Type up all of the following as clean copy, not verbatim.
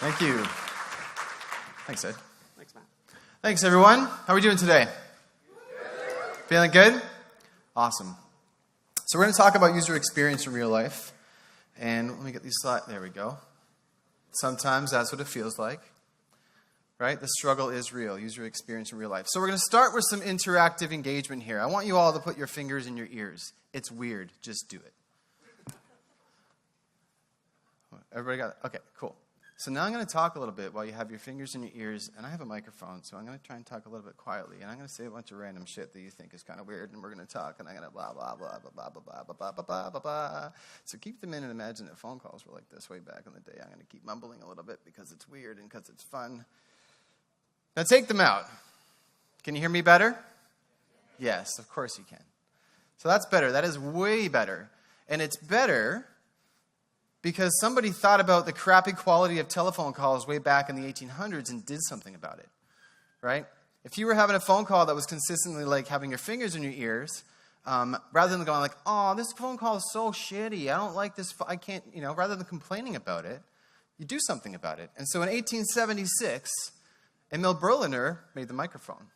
Thank you. Thanks, Ed. Thanks, Matt. Thanks, everyone. How are we doing today? Feeling good? Awesome. So we're going to talk about user experience in real life. And let me get these slides. There we go. Sometimes that's what it feels like. Right? The struggle is real. User experience in real life. So we're going to start with some interactive engagement here. I want you all to put your fingers in your ears. It's weird. Just do it. Everybody got it? Okay, cool. So now I'm going to talk a little bit while you have your fingers in your ears, and I have a microphone, so I'm going to try and talk a little bit quietly, and I'm going to say a bunch of random shit that you think is kind of weird, and we're going to talk, and I'm going to blah, blah, blah, blah, blah, blah, blah, blah, blah, blah, blah, blah. So keep them in and imagine that phone calls were like this way back in the day. I'm going to keep mumbling a little bit because it's weird and because it's fun. Now take them out. Can you hear me better? Yes, of course you can. So that's better. That is way better. And it's better because somebody thought about the crappy quality of telephone calls way back in the 1800s and did something about it, right? If you were having a phone call that was consistently like having your fingers in your ears, rather than going like, oh, this phone call is so shitty, I don't like this, I can't, rather than complaining about it, you do something about it. And so in 1876, Emil Berliner made the microphone.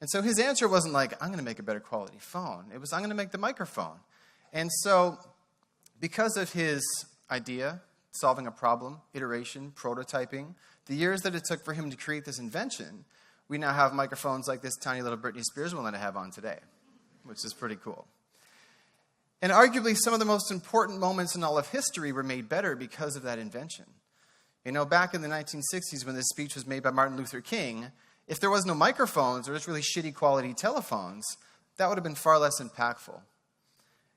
And so his answer wasn't like, I'm going to make a better quality phone. It was, I'm going to make the microphone. And so because of his idea, solving a problem, iteration, prototyping, the years that it took for him to create this invention, we now have microphones like this tiny little Britney Spears one that I have on today, which is pretty cool. And arguably some of the most important moments in all of history were made better because of that invention. Back in the 1960s when this speech was made by Martin Luther King, if there was no microphones or just really shitty quality telephones, that would have been far less impactful.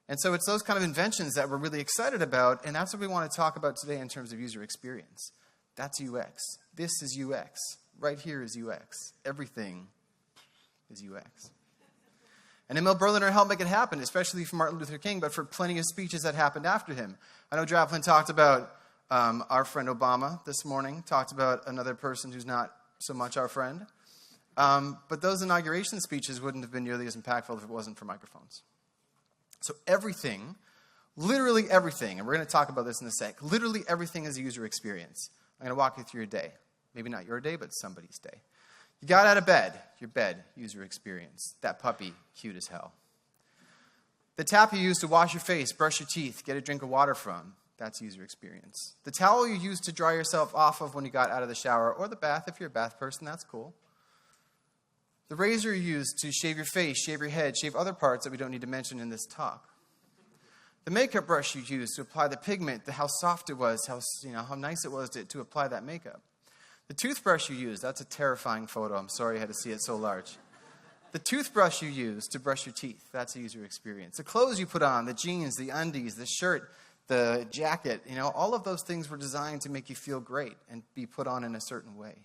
And so it's those kind of inventions that we're really excited about, and that's what we want to talk about today in terms of user experience. That's UX. This is UX. Right here is UX. Everything is UX. And Emil Berliner helped make it happen, especially for Martin Luther King, but for plenty of speeches that happened after him. I know Draplin talked about our friend Obama this morning, talked about another person who's not so much our friend. But those inauguration speeches wouldn't have been nearly as impactful if it wasn't for microphones. So everything, literally everything, and we're going to talk about this in a sec, literally everything is a user experience. I'm going to walk you through your day. Maybe not your day, but somebody's day. You got out of bed, your bed, user experience. That puppy, cute as hell. The tap you use to wash your face, brush your teeth, get a drink of water from, that's user experience. The towel you use to dry yourself off of when you got out of the shower, or the bath, if you're a bath person, that's cool. The razor you use to shave your face, shave your head, shave other parts that we don't need to mention in this talk. The makeup brush you use to apply the pigment, how soft it was, how nice it was to apply that makeup. The toothbrush you use, that's a terrifying photo. I'm sorry you had to see it so large. The toothbrush you use to brush your teeth, that's a user experience. The clothes you put on, the jeans, the undies, the shirt, the jacket, all of those things were designed to make you feel great and be put on in a certain way.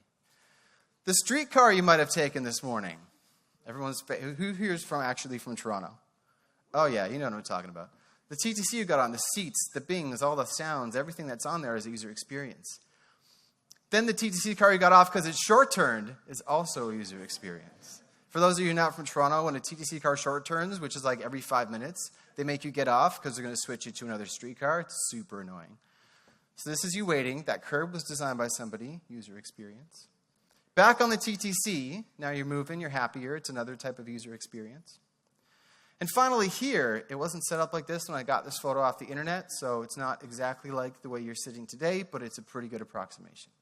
The streetcar you might have taken this morning. Who here is from Toronto? Oh yeah, you know what I'm talking about. The TTC you got on, the seats, the bings, all the sounds, everything that's on there is a user experience. Then the TTC car you got off because it's short-turned is also a user experience. For those of you not from Toronto, when a TTC car short-turns, which is like every 5 minutes, they make you get off because they're going to switch you to another streetcar. It's super annoying. So this is you waiting. That curb was designed by somebody, user experience. Back on the TTC, now you're moving, you're happier. It's another type of user experience. And finally here, it wasn't set up like this when I got this photo off the internet, so it's not exactly like the way you're sitting today, but it's a pretty good approximation.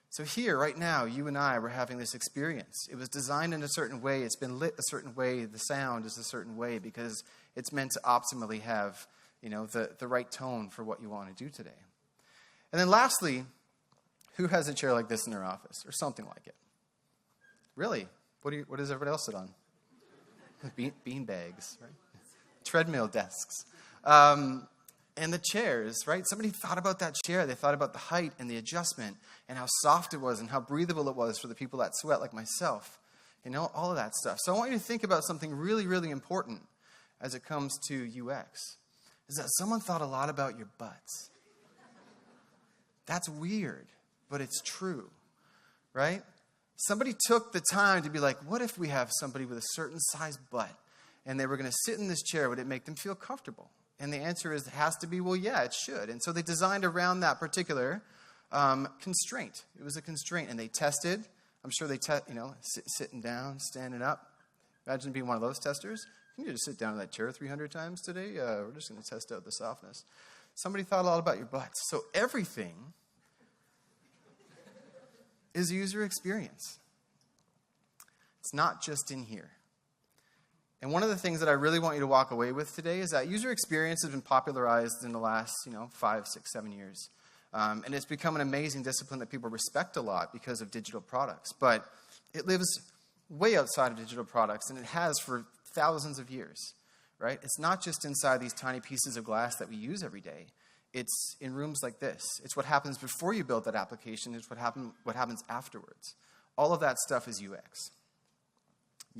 So here, right now, you and I were having this experience. It was designed in a certain way. It's been lit a certain way. The sound is a certain way because it's meant to optimally have, the right tone for what you want to do today. And then lastly, who has a chair like this in their office or something like it? Really? What does everybody else sit on? Bean bags, right? Treadmill desks. And the chairs, right? Somebody thought about that chair. They thought about the height and the adjustment and how soft it was and how breathable it was for the people that sweat like myself. All of that stuff. So I want you to think about something really, really important as it comes to UX. Is that someone thought a lot about your butts. That's weird, but it's true, right? Somebody took the time to be like, what if we have somebody with a certain size butt and they were going to sit in this chair? Would it make them feel comfortable? And the answer is, it has to be, well, yeah, it should. And so they designed around that particular constraint. It was a constraint, and they tested. I'm sure they sitting down, standing up. Imagine being one of those testers. Can you just sit down in that chair 300 times today? We're just going to test out the softness. Somebody thought a lot about your butts. So everything is user experience. It's not just in here. And one of the things that I really want you to walk away with today is that user experience has been popularized in the last 5, 6, 7 years. And it's become an amazing discipline that people respect a lot because of digital products. But it lives way outside of digital products, and it has for thousands of years, right? It's not just inside these tiny pieces of glass that we use every day. It's in rooms like this. It's what happens before you build that application. It's what happens afterwards. All of that stuff is UX.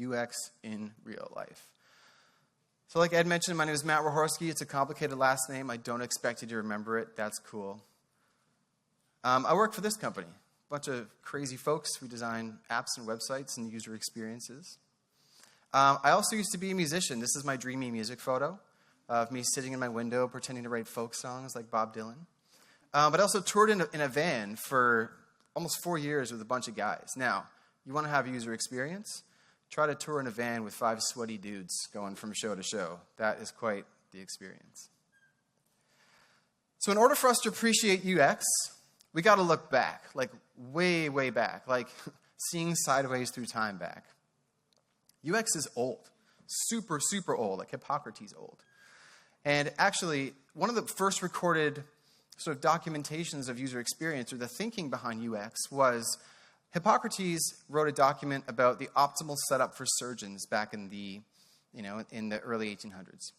UX in real life. So like Ed mentioned, my name is Matt Hryhorsky. It's a complicated last name. I don't expect you to remember it. That's cool. I work for this company. A bunch of crazy folks. We design apps and websites and user experiences. I also used to be a musician. This is my dreamy music photo of me sitting in my window pretending to write folk songs like Bob Dylan. But I also toured in a van for almost 4 years with a bunch of guys. Now, you want to have user experience? Try to tour in a van with 5 sweaty dudes going from show to show. That is quite the experience. So in order for us to appreciate UX, we got to look back, like way, way back, like seeing sideways through time back. UX is old, super, super old, like Hippocrates old. And actually, one of the first recorded sort of documentations of user experience, or the thinking behind UX, was Hippocrates wrote a document about the optimal setup for surgeons back in the, in the early 1800s.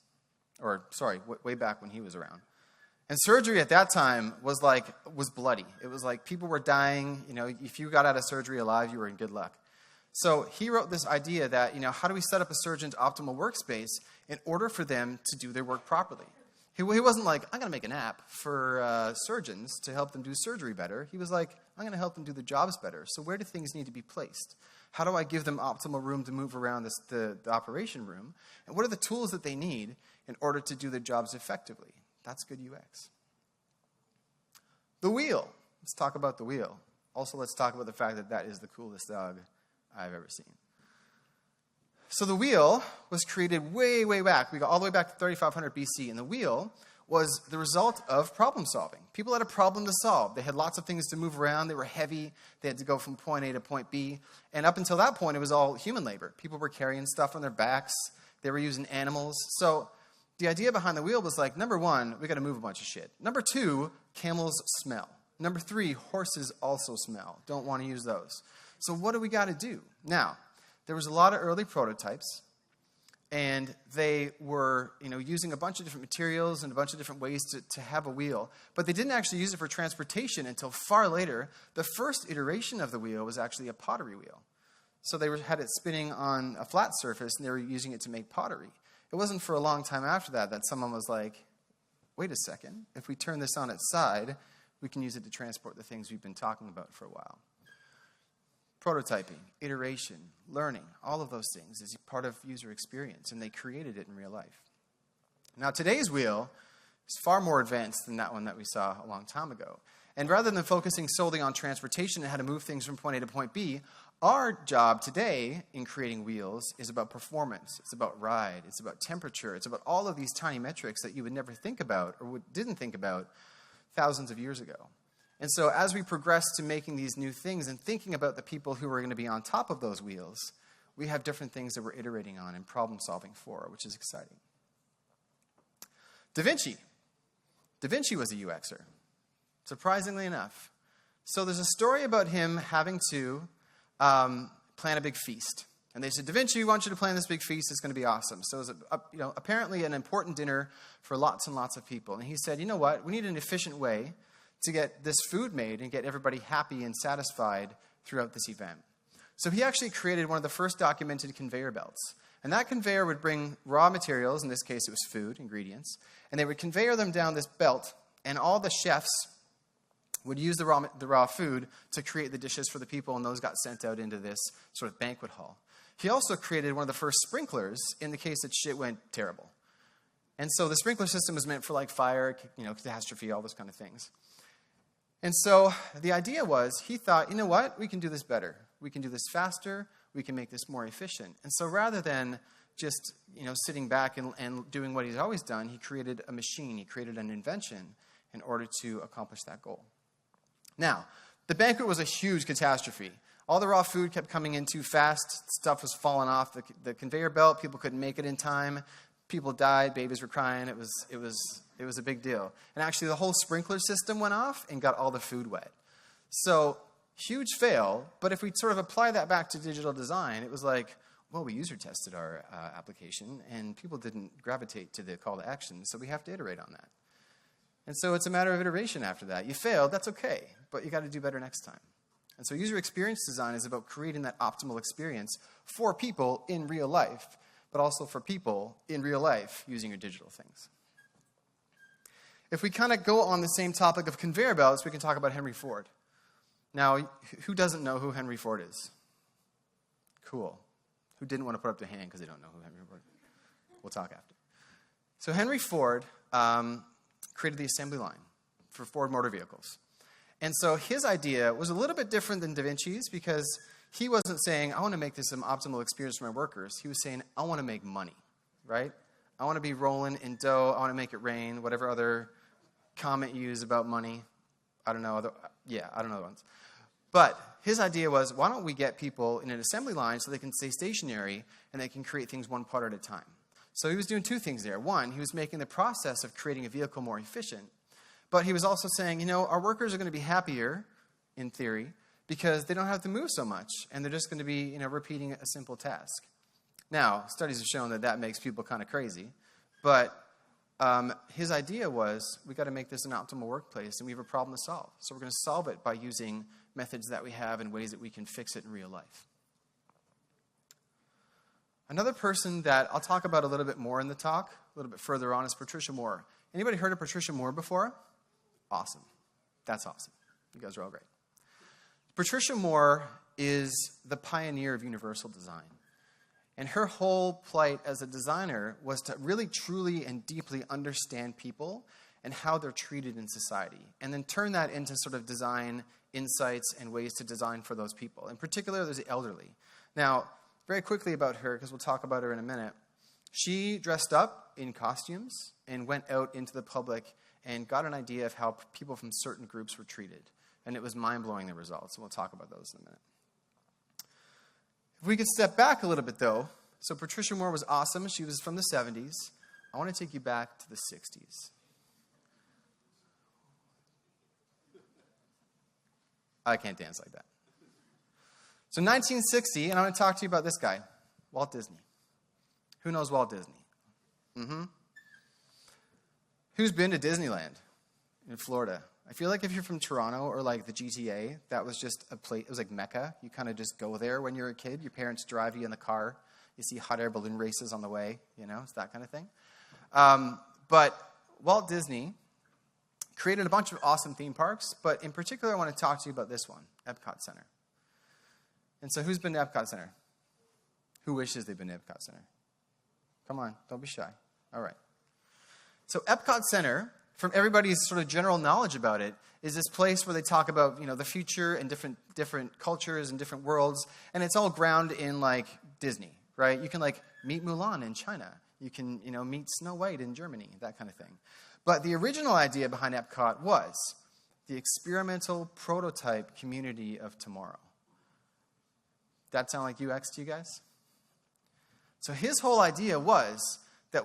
Or, sorry, way back when he was around. And surgery at that time was bloody. It was like people were dying. If you got out of surgery alive, you were in good luck. So he wrote this idea that, how do we set up a surgeon's optimal workspace in order for them to do their work properly? He wasn't like, I'm going to make an app for surgeons to help them do surgery better. He was like, I'm going to help them do their jobs better. So where do things need to be placed? How do I give them optimal room to move around the operation room? And what are the tools that they need in order to do their jobs effectively? That's good UX. The wheel. Let's talk about the wheel. Also, let's talk about the fact that that is the coolest dog I've ever seen. So the wheel was created way, way back. We got all the way back to 3500 BC. And the wheel was the result of problem solving. People had a problem to solve. They had lots of things to move around. They were heavy. They had to go from point A to point B. And up until that point, it was all human labor. People were carrying stuff on their backs. They were using animals. So the idea behind the wheel was like, number one, we got to move a bunch of shit. Number two, camels smell. Number three, horses also smell. Don't want to use those. So what do we got to do? Now, there was a lot of early prototypes, and they were, using a bunch of different materials and a bunch of different ways to have a wheel. But they didn't actually use it for transportation until far later. The first iteration of the wheel was actually a pottery wheel. So they had it spinning on a flat surface, and they were using it to make pottery. It wasn't for a long time after that someone was like, wait a second, if we turn this on its side, we can use it to transport the things we've been talking about for a while. Prototyping, iteration, learning, all of those things is part of user experience, and they created it in real life. Now, today's wheel is far more advanced than that one that we saw a long time ago. And rather than focusing solely on transportation and how to move things from point A to point B, our job today in creating wheels is about performance. It's about ride. It's about temperature. It's about all of these tiny metrics that you would never think about or didn't think about thousands of years ago. And so as we progress to making these new things and thinking about the people who are going to be on top of those wheels, we have different things that we're iterating on and problem solving for, which is exciting. Da Vinci. Da Vinci was a UX'er, surprisingly enough. So there's a story about him having to plan a big feast. And they said, Da Vinci, we want you to plan this big feast. It's going to be awesome. So it was apparently an important dinner for lots and lots of people. And he said, you know what? We need an efficient way to get this food made and get everybody happy and satisfied throughout this event. So he actually created one of the first documented conveyor belts. And that conveyor would bring raw materials, in this case it was food, ingredients, and they would conveyor them down this belt, and all the chefs would use the raw food to create the dishes for the people, and those got sent out into this sort of banquet hall. He also created one of the first sprinklers in the case that shit went terrible. And so the sprinkler system was meant for like fire, catastrophe, all those kind of things. And so the idea was, he thought, you know what, we can do this better. We can do this faster. We can make this more efficient. And so rather than just sitting back and doing what he's always done, he created a machine. He created an invention in order to accomplish that goal. Now, the banquet was a huge catastrophe. All the raw food kept coming in too fast. Stuff was falling off the conveyor belt. People couldn't make it in time. People died. Babies were crying. It was a big deal. And actually, the whole sprinkler system went off and got all the food wet. So, huge fail. But if we sort of apply that back to digital design, it was like, well, we user tested our application, and people didn't gravitate to the call to action. So we have to iterate on that. And so it's a matter of iteration after that. You failed, that's okay, but you got to do better next time. And so user experience design is about creating that optimal experience for people in real life, but also for people in real life using your digital things. If we kind of go on the same topic of conveyor belts, we can talk about Henry Ford. Now, who doesn't know who Henry Ford is? Cool. Who didn't want to put up their hand because they don't know who Henry Ford is? We'll talk after. So Henry Ford created the assembly line for Ford Motor Vehicles. And so his idea was a little bit different than Da Vinci's because he wasn't saying, I want to make this an optimal experience for my workers. He was saying, I want to make money, right? I want to be rolling in dough. I want to make it rain, whatever other comment you use about money. I don't know other ones. But his idea was, why don't we get people in an assembly line so they can stay stationary and they can create things one part at a time. So he was doing two things there. One, he was making the process of creating a vehicle more efficient. But he was also saying, our workers are going to be happier, in theory, because they don't have to move so much, and they're just going to be, repeating a simple task. Now, studies have shown that makes people kind of crazy, but his idea was, we got to make this an optimal workplace, and we have a problem to solve. So we're going to solve it by using methods that we have and ways that we can fix it in real life. Another person that I'll talk about a little bit more in the talk, a little bit further on, is Patricia Moore. Anybody heard of Patricia Moore before? Awesome. That's awesome. You guys are all great. Patricia Moore is the pioneer of universal design. And her whole plight as a designer was to really, truly, and deeply understand people and how they're treated in society, and then turn that into sort of design insights and ways to design for those people. In particular, there's the elderly. Now, very quickly about her, because we'll talk about her in a minute. She dressed up in costumes and went out into the public and got an idea of how people from certain groups were treated. And it was mind-blowing, the results, and we'll talk about those in a minute. If we could step back a little bit, though. So Patricia Moore was awesome. She was from the 70s. I want to take you back to the 60s. I can't dance like that. So 1960, and I want to talk to you about this guy, Walt Disney. Who knows Walt Disney? Mm-hmm. Who's been to Disneyland in Florida? I feel like if you're from Toronto or like the GTA, that was just a place, it was like Mecca. You kind of just go there when you're a kid. Your parents drive you in the car. You see hot air balloon races on the way, it's that kind of thing. But Walt Disney created a bunch of awesome theme parks, but in particular, I want to talk to you about this one, Epcot Center. And so who's been to Epcot Center? Who wishes they've been to Epcot Center? Come on, don't be shy. All right. So Epcot Center, from everybody's sort of general knowledge about it, is this place where they talk about, the future and different cultures and different worlds, and it's all grounded in, like, Disney, right? You can, like, meet Mulan in China. You can, meet Snow White in Germany, that kind of thing. But the original idea behind Epcot was the experimental prototype community of tomorrow. That sound like UX to you guys? So his whole idea was that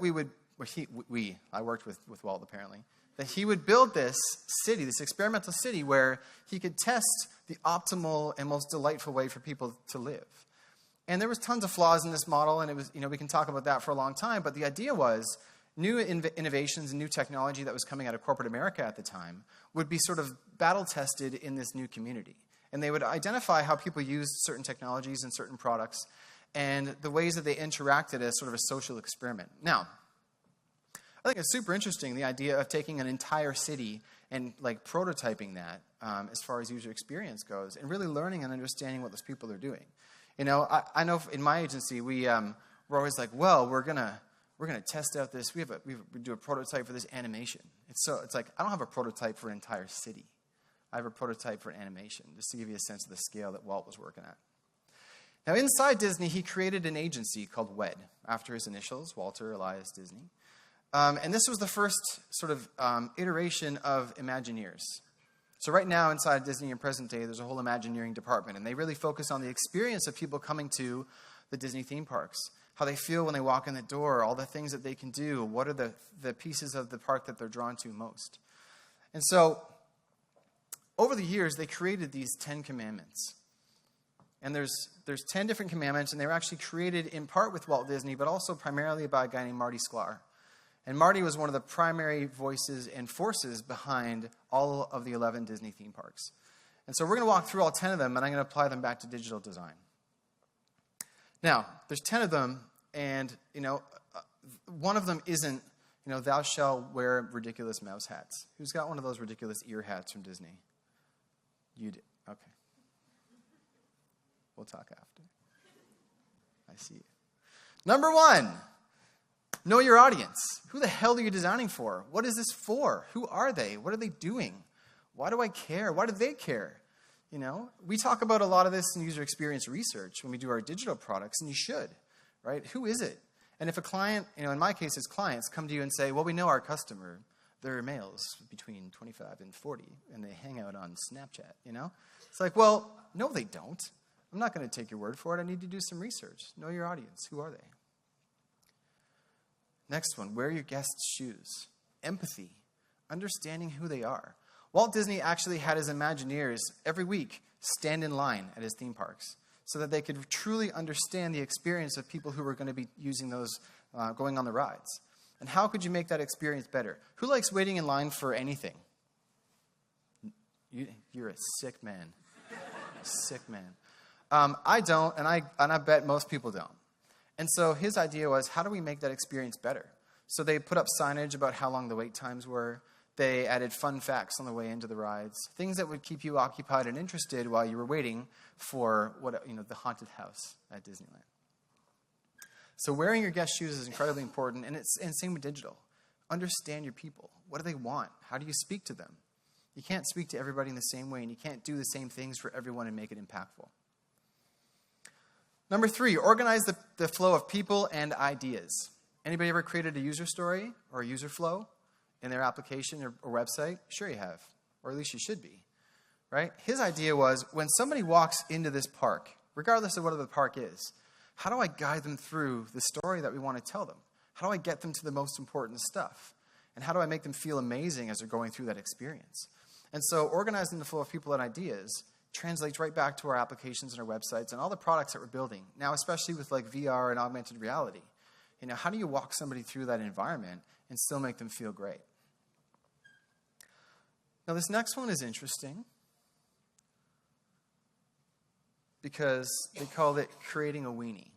I worked with Walt apparently, that he would build this city, this experimental city where he could test the optimal and most delightful way for people to live. And there was tons of flaws in this model, and it was, we can talk about that for a long time, but the idea was new innovations and new technology that was coming out of corporate America at the time would be sort of battle-tested in this new community. And they would identify how people used certain technologies and certain products and the ways that they interacted as sort of a social experiment. Now, I think it's super interesting, the idea of taking an entire city and like prototyping that as far as user experience goes and really learning and understanding what those people are doing. I know in my agency, we're always like, well, we're gonna test out this. We do a prototype for this animation. It's like, I don't have a prototype for an entire city. I have a prototype for an animation, just to give you a sense of the scale that Walt was working at. Now, inside Disney, he created an agency called WED, after his initials, Walter Elias Disney. And this was the first sort of iteration of Imagineers. So right now, inside Disney in present day, there's a whole Imagineering department, and they really focus on the experience of people coming to the Disney theme parks, how they feel when they walk in the door, all the things that they can do, what are the pieces of the park that they're drawn to most. And so, over the years, they created these 10 commandments. And there's 10 different commandments, and they were actually created in part with Walt Disney, but also primarily by a guy named Marty Sklar. And Marty was one of the primary voices and forces behind all of the 11 Disney theme parks. And so we're going to walk through all 10 of them, and I'm going to apply them back to digital design. Now, there's 10 of them, and, one of them isn't, thou shalt wear ridiculous mouse hats. Who's got one of those ridiculous ear hats from Disney? You do. Okay. We'll talk after. I see you. Number 1, know your audience. Who the hell are you designing for? What is this for? Who are they? What are they doing? Why do I care? Why do they care? We talk about a lot of this in user experience research when we do our digital products, and you should, right? Who is it? And if a client, in my case, it's clients come to you and say, well, we know our customer. They're males between 25 and 40, and they hang out on Snapchat, It's like, well, no, they don't. I'm not going to take your word for it. I need to do some research. Know your audience. Who are they? Next one, wear your guests' shoes. Empathy. Understanding who they are. Walt Disney actually had his Imagineers every week stand in line at his theme parks so that they could truly understand the experience of people who were going to be using those, going on the rides. And how could you make that experience better? Who likes waiting in line for anything? You're a sick man. Sick man. I don't, and I bet most people don't. And so his idea was, how do we make that experience better? So they put up signage about how long the wait times were. They added fun facts on the way into the rides, things that would keep you occupied and interested while you were waiting for the haunted house at Disneyland. So wearing your guest shoes is incredibly important, and same with digital. Understand your people. What do they want? How do you speak to them? You can't speak to everybody in the same way, and you can't do the same things for everyone and make it impactful. Number 3, organize the flow of people and ideas. Anybody ever created a user story or a user flow in their application or website? Sure you have, or at least you should be, right? His idea was, when somebody walks into this park, regardless of what the park is, how do I guide them through the story that we want to tell them? How do I get them to the most important stuff? And how do I make them feel amazing as they're going through that experience? And so organizing the flow of people and ideas translates right back to our applications and our websites and all the products that we're building. Now, especially with like VR and augmented reality. How do you walk somebody through that environment and still make them feel great? Now, this next one is interesting because they called it creating a weenie.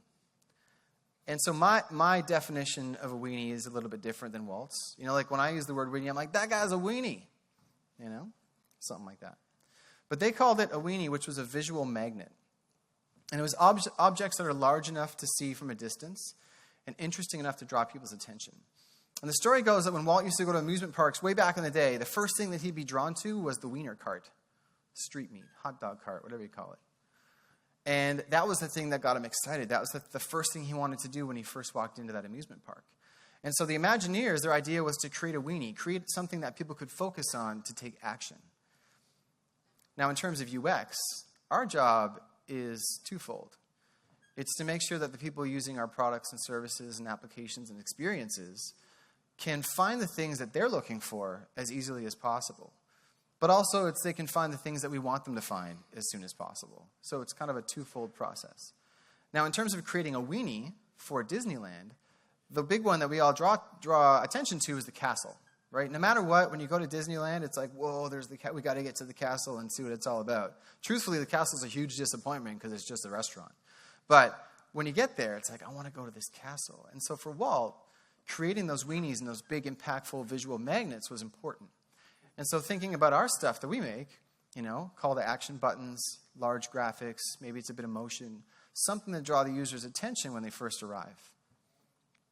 And so my definition of a weenie is a little bit different than Walt's. Like when I use the word weenie, I'm like, that guy's a weenie. Something like that. But they called it a weenie, which was a visual magnet. And it was objects that are large enough to see from a distance and interesting enough to draw people's attention. And the story goes that when Walt used to go to amusement parks way back in the day, the first thing that he'd be drawn to was the wiener cart, street meat, hot dog cart, whatever you call it. And that was the thing that got him excited. That was the first thing he wanted to do when he first walked into that amusement park. And so the Imagineers, their idea was to create a weenie, create something that people could focus on to take action. Now, in terms of UX, our job is twofold. It's to make sure that the people using our products and services and applications and experiences can find the things that they're looking for as easily as possible. But also, they can find the things that we want them to find as soon as possible. So it's kind of a twofold process. Now, in terms of creating a weenie for Disneyland, the big one that we all draw attention to is the castle. Right? No matter what, when you go to Disneyland, it's like, whoa, we got to get to the castle and see what it's all about. Truthfully, the castle's a huge disappointment because it's just a restaurant. But when you get there, it's like, I want to go to this castle. And so for Walt, creating those weenies and those big, impactful visual magnets was important. And so thinking about our stuff that we make, call to action buttons, large graphics, maybe it's a bit of motion, something to draw the user's attention when they first arrive.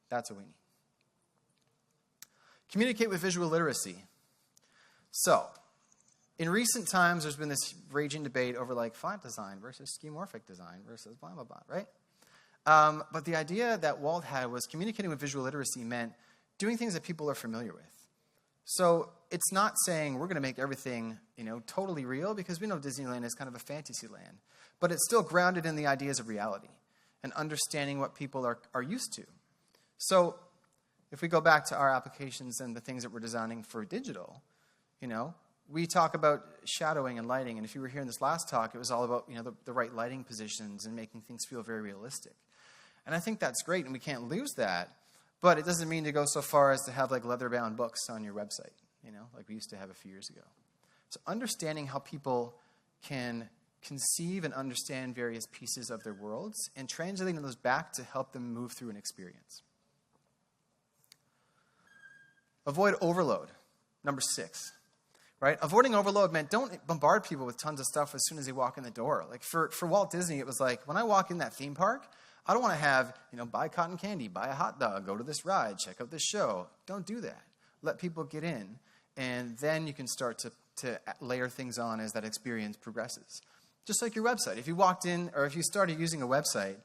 That's a weenie. Communicate with visual literacy. So, In recent times, there's been this raging debate over like font design versus schemorphic design versus blah, blah, blah, right? But the idea that Walt had was communicating with visual literacy meant doing things that people are familiar with. So it's not saying we're going to make everything, totally real, because we know Disneyland is kind of a fantasy land. But it's still grounded in the ideas of reality and understanding what people are used to. So if we go back to our applications and the things that we're designing for digital, we talk about shadowing and lighting. And if you were here in this last talk, it was all about the right lighting positions and making things feel very realistic. And I think that's great, and we can't lose that. But it doesn't mean to go so far as to have like leather-bound books on your website, like we used to have a few years ago. So understanding how people can conceive and understand various pieces of their worlds and translating those back to help them move through an experience. Avoid overload, number 6. Right? Avoiding overload meant don't bombard people with tons of stuff as soon as they walk in the door. Like for Walt Disney, it was like, when I walk in that theme park, I don't want to have, buy cotton candy, buy a hot dog, go to this ride, check out this show. Don't do that. Let people get in, and then you can start to layer things on as that experience progresses. Just like your website. If you walked in, or if you started using a website,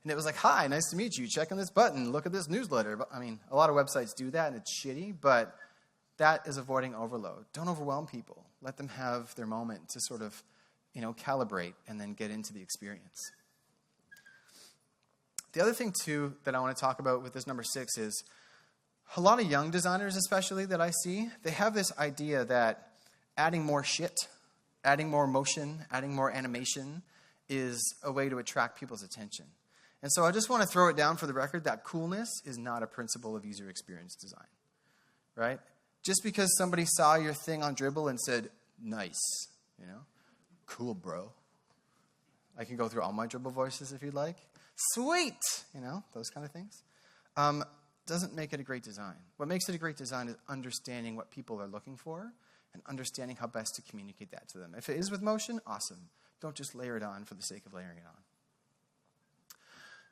and it was like, hi, nice to meet you, check on this button, look at this newsletter. I mean, a lot of websites do that, and it's shitty, but that is avoiding overload. Don't overwhelm people. Let them have their moment to sort of, calibrate and then get into the experience. The other thing, too, that I want to talk about with this number 6 is a lot of young designers, especially, that I see, they have this idea that adding more shit, adding more motion, adding more animation is a way to attract people's attention. And so I just want to throw it down for the record that coolness is not a principle of user experience design, right? Just because somebody saw your thing on Dribbble and said, nice, cool, bro. I can go through all my Dribbble voices if you'd like. Sweet, those kind of things. Doesn't make it a great design. What makes it a great design is understanding what people are looking for and understanding how best to communicate that to them. If it is with motion, awesome. Don't just layer it on for the sake of layering it on.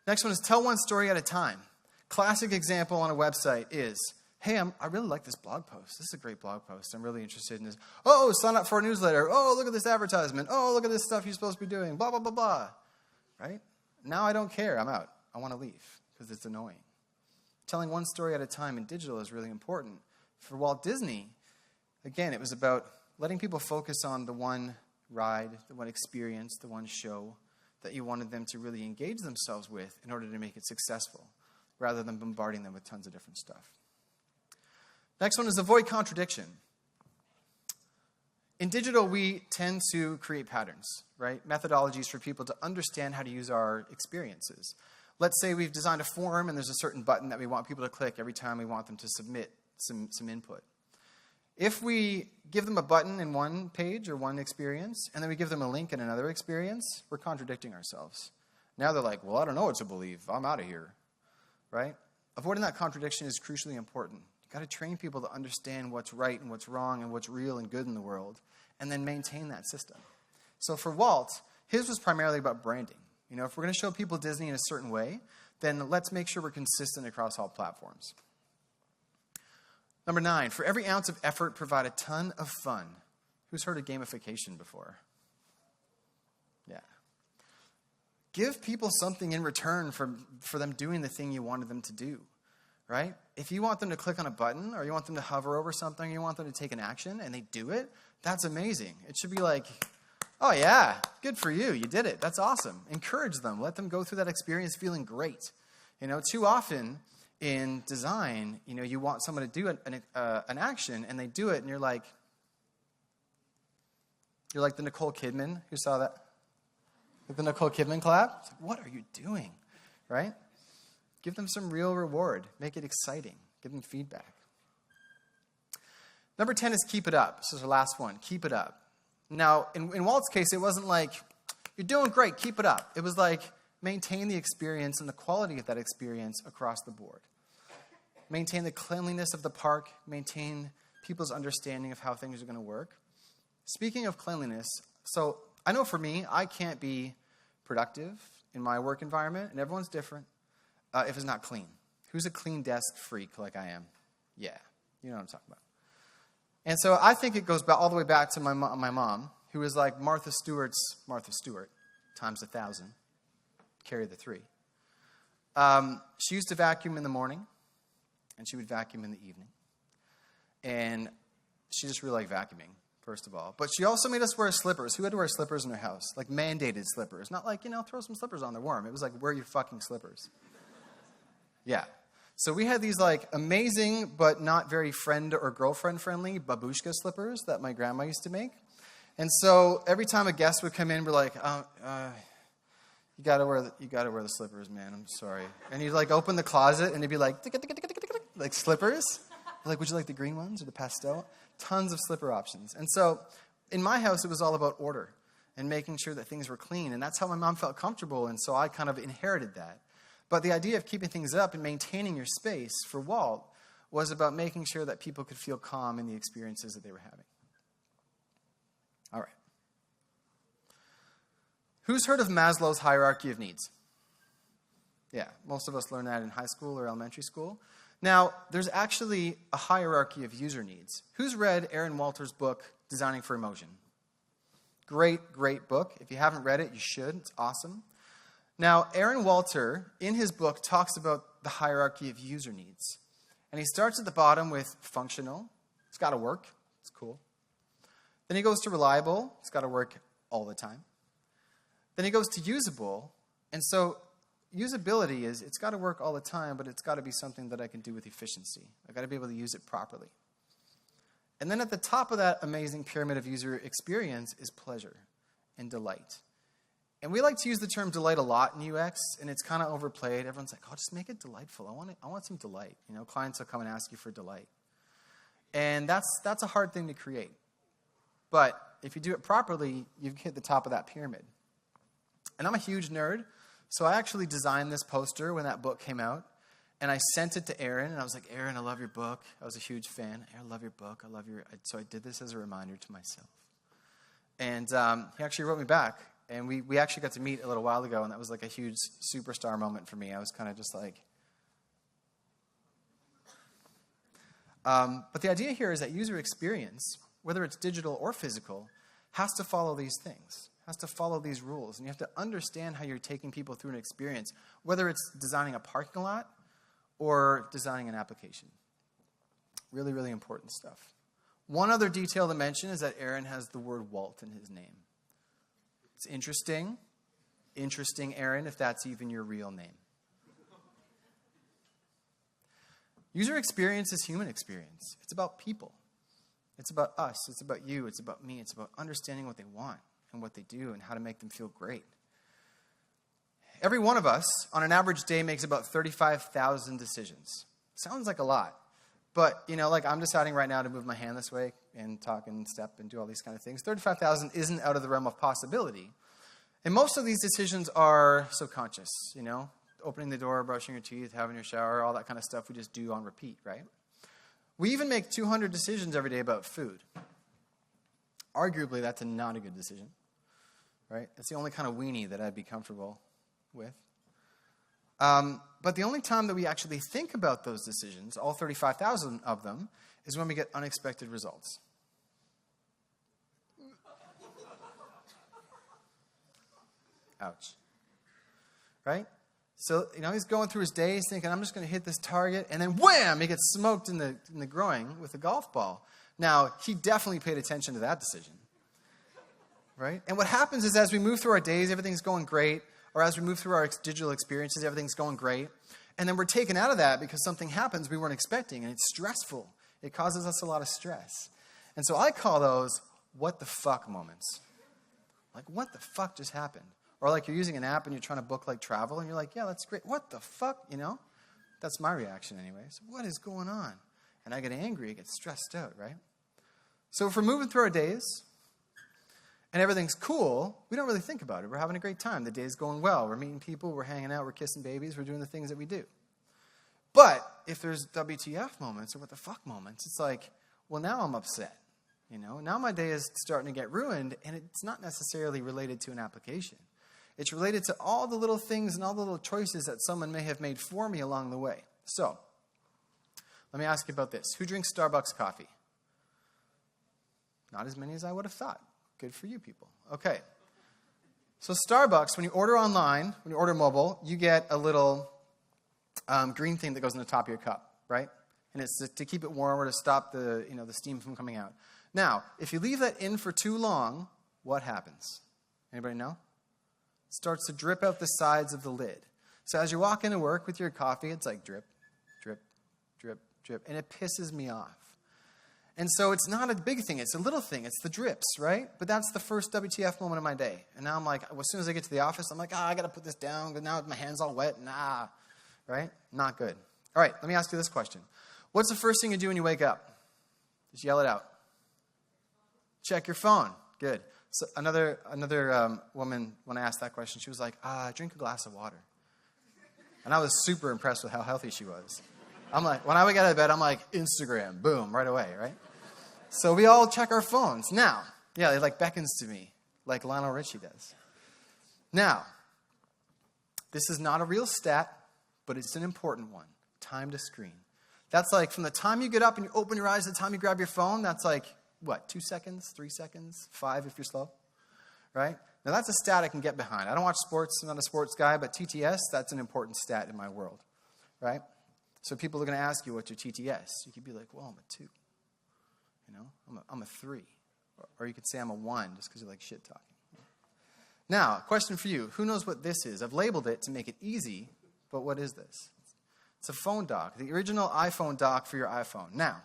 Next one is tell one story at a time. Classic example on a website is, hey, I really like this blog post. This is a great blog post. I'm really interested in this. Oh, sign up for a newsletter. Oh, look at this advertisement. Oh, look at this stuff you're supposed to be doing. Blah, blah, blah, blah. Right? Now I don't care. I'm out. I want to leave because it's annoying. Telling one story at a time in digital is really important. For Walt Disney, again, it was about letting people focus on the one ride, the one experience, the one show that you wanted them to really engage themselves with in order to make it successful, rather than bombarding them with tons of different stuff. Next one is avoid contradiction. In digital, we tend to create patterns, right? Methodologies for people to understand how to use our experiences. Let's say we've designed a form and there's a certain button that we want people to click every time we want them to submit some input. If we give them a button in one page or one experience, and then we give them a link in another experience, we're contradicting ourselves. Now they're like, well, I don't know what to believe. I'm out of here, right? Avoiding that contradiction is crucially important. You've got to train people to understand what's right and what's wrong and what's real and good in the world, and then maintain that system. So for Walt, his was primarily about branding. If we're going to show people Disney in a certain way, then let's make sure we're consistent across all platforms. Number 9, for every ounce of effort, provide a ton of fun. Who's heard of gamification before? Yeah. Give people something in return for them doing the thing you wanted them to do, right? If you want them to click on a button, or you want them to hover over something, or you want them to take an action, and they do it, that's amazing. It should be like, oh yeah, good for you, you did it, that's awesome. Encourage them, let them go through that experience feeling great. Too often, in design, you want someone to do an action, and they do it, and you're like the Nicole Kidman, who saw that? The Nicole Kidman clap? It's like, what are you doing, right? Give them some real reward. Make it exciting. Give them feedback. Number 10 is keep it up. This is our last one. Keep it up. Now, in Walt's case, it wasn't like, you're doing great, keep it up. It was like, maintain the experience and the quality of that experience across the board. Maintain the cleanliness of the park. Maintain people's understanding of how things are going to work. Speaking of cleanliness, so I know for me, I can't be productive in my work environment, and everyone's different, if it's not clean. Who's a clean desk freak like I am? Yeah, you know what I'm talking about. And so I think it goes all the way back to my mom, who was like Martha Stewart times 1,000. Carry the 3. She used to vacuum in the morning, and she would vacuum in the evening. And she just really liked vacuuming, first of all. But she also made us wear slippers. Who had to wear slippers in her house? Like mandated slippers. Not like, throw some slippers on, they're warm. It was like, wear your fucking slippers. Yeah. So we had these like amazing but not very friend or girlfriend friendly babushka slippers that my grandma used to make. And so every time a guest would come in, we're like, you gotta wear the slippers, man. I'm sorry. And you'd like open the closet and it'd be like, like slippers. Like, would you like the green ones or the pastel? Tons of slipper options. And so in my house, it was all about order and making sure that things were clean. And that's how my mom felt comfortable. And so I kind of inherited that. But the idea of keeping things up and maintaining your space for Walt was about making sure that people could feel calm in the experiences that they were having. All right. Who's heard of Maslow's hierarchy of needs? Yeah, most of us learned that in high school or elementary school. Now, there's actually a hierarchy of user needs. Who's read Aaron Walter's book, Designing for Emotion? Great, great book. If you haven't read it, you should. It's awesome. Now, Aaron Walter, in his book, talks about the hierarchy of user needs. And he starts at the bottom with functional. It's got to work. It's cool. Then he goes to reliable. It's got to work all the time. Then he goes to usable. And so usability is, it's got to work all the time, but it's got to be something that I can do with efficiency. I've got to be able to use it properly. And then at the top of that amazing pyramid of user experience is pleasure and delight. And we like to use the term delight a lot in UX, and it's kind of overplayed. Everyone's like, oh, just make it delightful. I want some delight. Clients will come and ask you for delight. And that's a hard thing to create. But if you do it properly, you've hit the top of that pyramid. And I'm a huge nerd, so I actually designed this poster when that book came out. And I sent it to Aaron, and I was like, Aaron, I love your book. I was a huge fan. Aaron, I love your book. So I did this as a reminder to myself. And he actually wrote me back. And we actually got to meet a little while ago, and that was like a huge superstar moment for me. I was kind of just like... but the idea here is that user experience, whether it's digital or physical, has to follow these things, has to follow these rules. And you have to understand how you're taking people through an experience, whether it's designing a parking lot or designing an application. Really, really important stuff. One other detail to mention is that Aaron has the word Walt in his name. It's interesting. Interesting, Aaron, if that's even your real name. User experience is human experience. It's about people. It's about us. It's about you. It's about me. It's about understanding what they want and what they do and how to make them feel great. Every one of us, on an average day, makes about 35,000 decisions. Sounds like a lot. But, like I'm deciding right now to move my hand this way and talk and step and do all these kind of things. 35,000 isn't out of the realm of possibility. And most of these decisions are subconscious, opening the door, brushing your teeth, having your shower, all that kind of stuff we just do on repeat, right? We even make 200 decisions every day about food. Arguably, that's not a good decision, right? That's the only kind of weenie that I'd be comfortable with. But the only time that we actually think about those decisions, all 35,000 of them, is when we get unexpected results. Ouch. Right? So, he's going through his day, he's thinking, I'm just going to hit this target, and then wham, he gets smoked in the groin with a golf ball. Now, he definitely paid attention to that decision. Right? And what happens is as we move through our days, everything's going great. Or as we move through our digital experiences, everything's going great. And then we're taken out of that because something happens we weren't expecting, and it's stressful. It causes us a lot of stress. And so I call those what the fuck moments. Like, what the fuck just happened? Or like you're using an app and you're trying to book like travel, and you're like, yeah, that's great. What the fuck? That's my reaction anyway. So what is going on? And I get angry, I get stressed out, right? So if we're moving through our days, and everything's cool, we don't really think about it. We're having a great time. The day's going well. We're meeting people. We're hanging out. We're kissing babies. We're doing the things that we do. But if there's WTF moments or what the fuck moments, it's like, well, now I'm upset. Now my day is starting to get ruined, and it's not necessarily related to an application. It's related to all the little things and all the little choices that someone may have made for me along the way. So, let me ask you about this. Who drinks Starbucks coffee? Not as many as I would have thought. Good for you people. Okay. So Starbucks, when you order online, when you order mobile, you get a little green thing that goes in the top of your cup, right? And it's to keep it warm or to stop the steam from coming out. Now, if you leave that in for too long, what happens? Anybody know? It starts to drip out the sides of the lid. So as you walk into work with your coffee, it's like drip, drip, drip, drip, and it pisses me off. And so it's not a big thing, it's a little thing, it's the drips, right? But that's the first WTF moment of my day. And now I'm like, as soon as I get to the office, I'm like, I got to put this down, but now my hand's all wet, right? Not good. All right, let me ask you this question. What's the first thing you do when you wake up? Just yell it out. Check your phone. Good. So another woman, when I asked that question, she was like, drink a glass of water. And I was super impressed with how healthy she was. I'm like, when I wake out of bed, I'm like, Instagram, boom, right away, right? So we all check our phones. Now, yeah, it like beckons to me, like Lionel Richie does. Now, this is not a real stat, but it's an important one. Time to screen. That's like from the time you get up and you open your eyes to the time you grab your phone, that's like, what, 2 seconds, 3 seconds, 5 if you're slow, right? Now, that's a stat I can get behind. I don't watch sports. I'm not a sports guy, but TTS, that's an important stat in my world, right? So people are going to ask you, what's your TTS? You could be like, well, I'm a 2. I'm a 3. Or you could say I'm a 1 just because you like shit talking. Now, question for you. Who knows what this is? I've labeled it to make it easy, but what is this? It's a phone dock, the original iPhone dock for your iPhone. Now,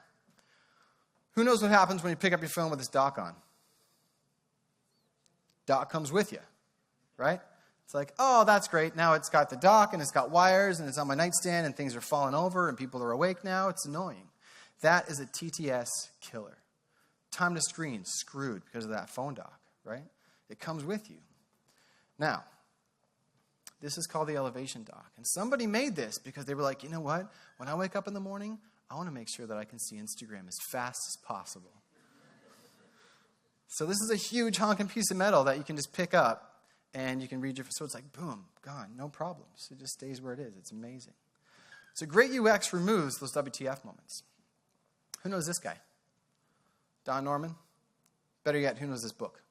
who knows what happens when you pick up your phone with this dock on? Dock comes with you, right? It's like, oh, that's great. Now it's got the dock and it's got wires and it's on my nightstand and things are falling over and people are awake now. It's annoying. That is a TTS killer. Time to screen, screwed because of that phone dock, right? It comes with you. Now, this is called the elevation dock. And somebody made this because they were like, you know what? When I wake up in the morning, I want to make sure that I can see Instagram as fast as possible. So this is a huge honking piece of metal that you can just pick up and you can read your... So it's like, boom, gone, no problems. It just stays where it is. It's amazing. So great UX removes those WTF moments. Who knows this guy? Don Norman? Better yet, who knows this book?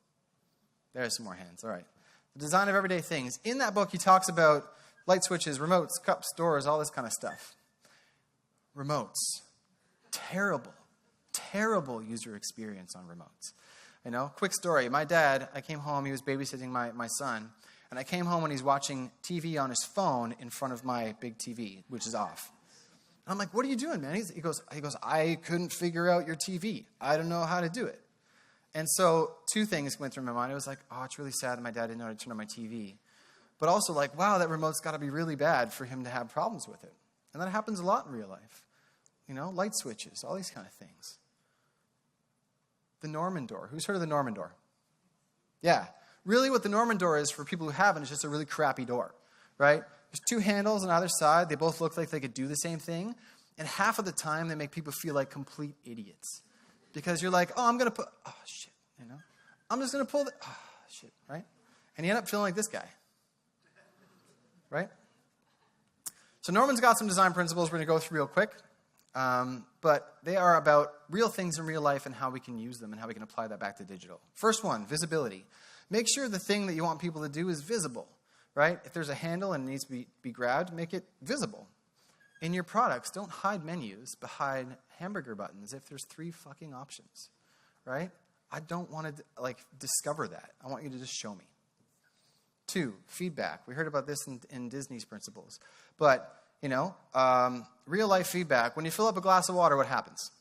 There's some more hands. All right. The Design of Everyday Things. In that book, he talks about light switches, remotes, cups, doors, all this kind of stuff. Remotes. Terrible, terrible user experience on remotes. Quick story. My dad, I came home, he was babysitting my son, and I came home when he's watching TV on his phone in front of my big TV, which is off. And I'm like, what are you doing, man? He goes, I couldn't figure out your TV. I don't know how to do it. And so 2 things went through my mind. I was like, oh, it's really sad that my dad didn't know how to turn on my TV. But also like, wow, that remote's got to be really bad for him to have problems with it. And that happens a lot in real life. Light switches, all these kind of things. The Norman door. Who's heard of the Norman door? Yeah. Really what the Norman door is, for people who haven't, is just a really crappy door, right? There's 2 handles on either side. They both look like they could do the same thing. And half of the time, they make people feel like complete idiots. Because you're like, oh, I'm going to put, oh, shit, I'm just going to pull the, oh, shit, right? And you end up feeling like this guy, right? So Norman's got some design principles we're going to go through real quick. But they are about real things in real life and how we can use them and how we can apply that back to digital. First one, visibility. Make sure the thing that you want people to do is visible, right? If there's a handle and it needs to be grabbed, make it visible. In your products, don't hide menus, but hide hamburger buttons if there's 3 fucking options, right? I don't want to discover that. I want you to just show me. 2, feedback. We heard about this in Disney's principles. But, real life feedback. When you fill up a glass of water, what happens?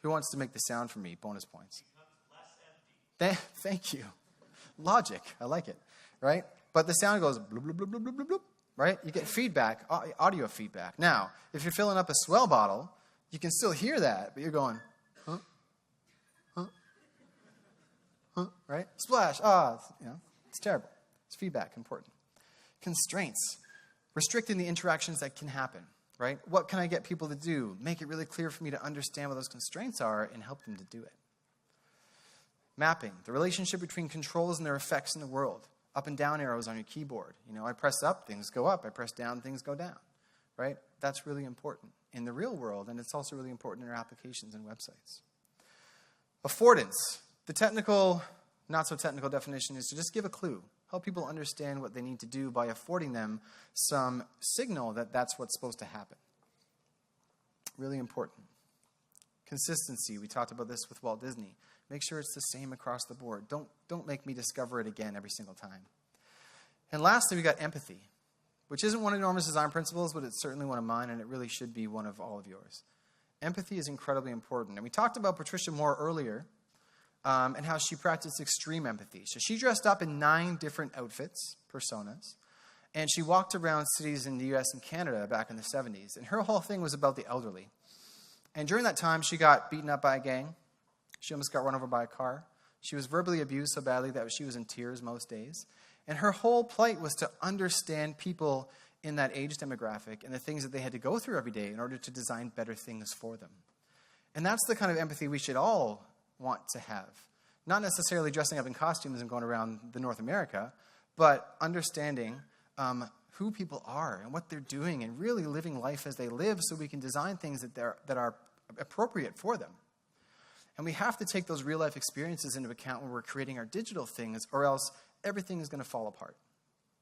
Who wants to make the sound for me? Bonus points. Thank you. Logic. I like it, right? But the sound goes bloop, bloop, bloop, bloop, bloop, bloop, bloop, right? You get feedback, audio feedback. Now, if you're filling up a swell bottle, you can still hear that, but you're going, huh? Huh? Huh? Right? Splash. It's terrible. It's feedback, important. Constraints. Restricting the interactions that can happen, right? What can I get people to do? Make it really clear for me to understand what those constraints are and help them to do it. Mapping. The relationship between controls and their effects in the world. Up and down arrows on your keyboard. I press up, things go up. I press down, things go down, right? That's really important in the real world, and it's also really important in our applications and websites. Affordance. The technical, not so technical definition is to just give a clue. Help people understand what they need to do by affording them some signal that that's what's supposed to happen. Really important. Consistency. We talked about this with Walt Disney. Make sure it's the same across the board. Don't make me discover it again every single time. And lastly, we got empathy, which isn't one of Norma's design principles, but it's certainly one of mine, and it really should be one of all of yours. Empathy is incredibly important. And we talked about Patricia Moore earlier and how she practiced extreme empathy. So she dressed up in 9 different outfits, personas, and she walked around cities in the U.S. and Canada back in the 70s. And her whole thing was about the elderly. And during that time, she got beaten up by a gang. She almost got run over by a car. She was verbally abused so badly that she was in tears most days. And her whole plight was to understand people in that age demographic and the things that they had to go through every day in order to design better things for them. And that's the kind of empathy we should all want to have. Not necessarily dressing up in costumes and going around the North America, but understanding who people are and what they're doing and really living life as they live so we can design things that are appropriate for them. And we have to take those real-life experiences into account when we're creating our digital things, or else everything is going to fall apart.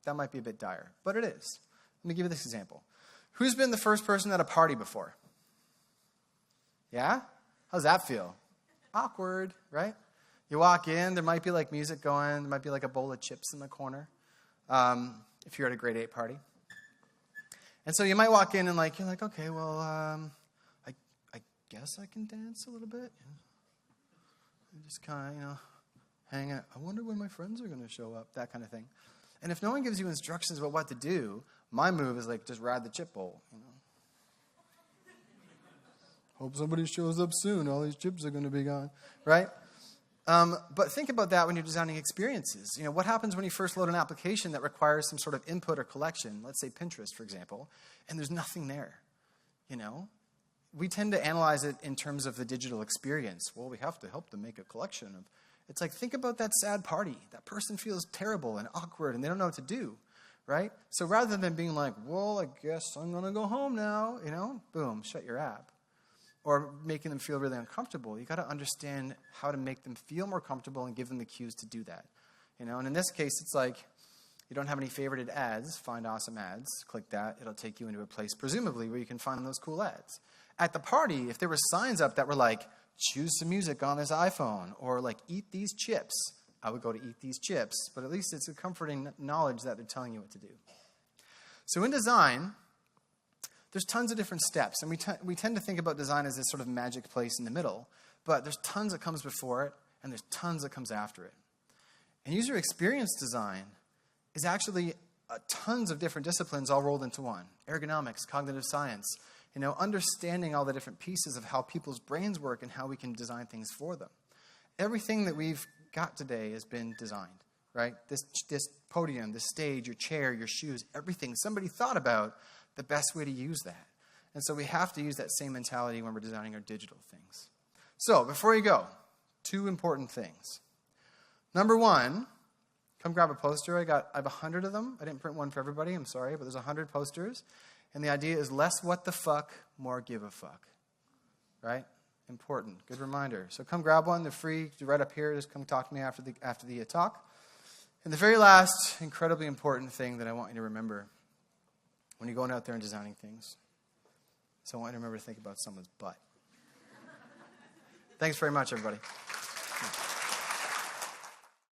That might be a bit dire, but it is. Let me give you this example. Who's been the first person at a party before? Yeah? How's that feel? Awkward, right? You walk in, there might be like music going, there might be like a bowl of chips in the corner, if you're at a grade 8 party. And so you might walk in and you're like, okay, well, I guess I can dance a little bit. I'm just kind of, hanging out. I wonder when my friends are going to show up, that kind of thing. And if no one gives you instructions about what to do, my move is just ride the chip bowl. Hope somebody shows up soon. All these chips are going to be gone, right? But think about that when you're designing experiences. What happens when you first load an application that requires some sort of input or collection, let's say Pinterest, for example, and there's nothing there, We tend to analyze it in terms of the digital experience. Well, we have to help them make a collection of. It's think about that sad party. That person feels terrible and awkward and they don't know what to do, right? So rather than being well, I guess I'm going to go home now, boom, shut your app. Or making them feel really uncomfortable. You got to understand how to make them feel more comfortable and give them the cues to do that. And in this case, it's you don't have any favorited ads, find awesome ads, click that, it'll take you into a place, presumably, where you can find those cool ads. At the party, if there were signs up that were choose some music on this iPhone, or eat these chips, I would go to eat these chips, but at least it's a comforting knowledge that they're telling you what to do. So in design, there's tons of different steps, and we tend to think about design as this sort of magic place in the middle, but there's tons that comes before it, and there's tons that comes after it. And user experience design is actually tons of different disciplines all rolled into one. Ergonomics, cognitive science, understanding all the different pieces of how people's brains work and how we can design things for them. Everything that we've got today has been designed, right? This podium, this stage, your chair, your shoes, everything. Somebody thought about the best way to use that. And so we have to use that same mentality when we're designing our digital things. So before you go, 2 important things. Number 1, come grab a poster. I have 100 of them. I didn't print one for everybody. I'm sorry, but there's 100 posters. And the idea is less what the fuck, more give a fuck. Right? Important. Good reminder. So come grab one. They're free. They're right up here. Just come talk to me after the talk. And the very last, incredibly important thing that I want you to remember when you're going out there and designing things. So I want you to remember to think about someone's butt. Thanks very much, everybody.